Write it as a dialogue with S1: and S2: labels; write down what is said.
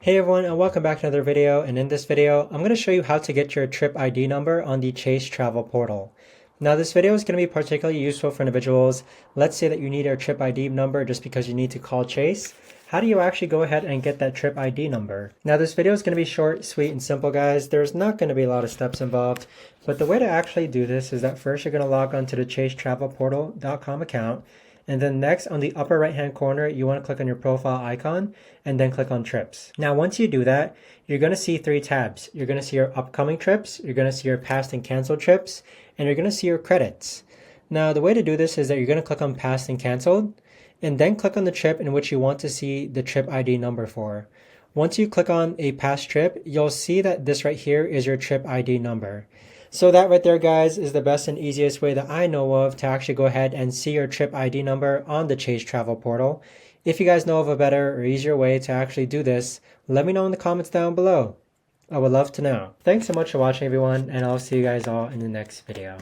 S1: Hey everyone, and welcome back to another video. And in this video, I'm going to show you how to get your trip ID number on the Chase travel portal. Now this video is going to be particularly useful for individuals. Let's say that you need your trip ID number just because you need to call Chase. How do you actually go ahead and get that trip ID number? Now this video is going to be short, sweet, and simple, guys. There's not going to be a lot of steps involved, but the way to actually do this is that first you're going to log on to the chasetravelportal.com account. And then next, on the upper right hand corner, you want to click on your profile icon and then click on trips. Now, once you do that, you're going to see three tabs. You're going to see your upcoming trips, you're going to see your past and canceled trips, and you're going to see your credits. Now, the way to do this is that you're going to click on past and canceled, and then click on the trip in which you want to see the trip ID number for. Once you click on a past trip, you'll see that this right here is your trip ID number. So that right there, guys, is the best and easiest way that I know of to actually go ahead and see your trip ID number on the Chase Travel Portal. If you guys know of a better or easier way to actually do this, let me know in the comments down below. I would love to know. Thanks so much for watching, everyone, and I'll see you guys all in the next video.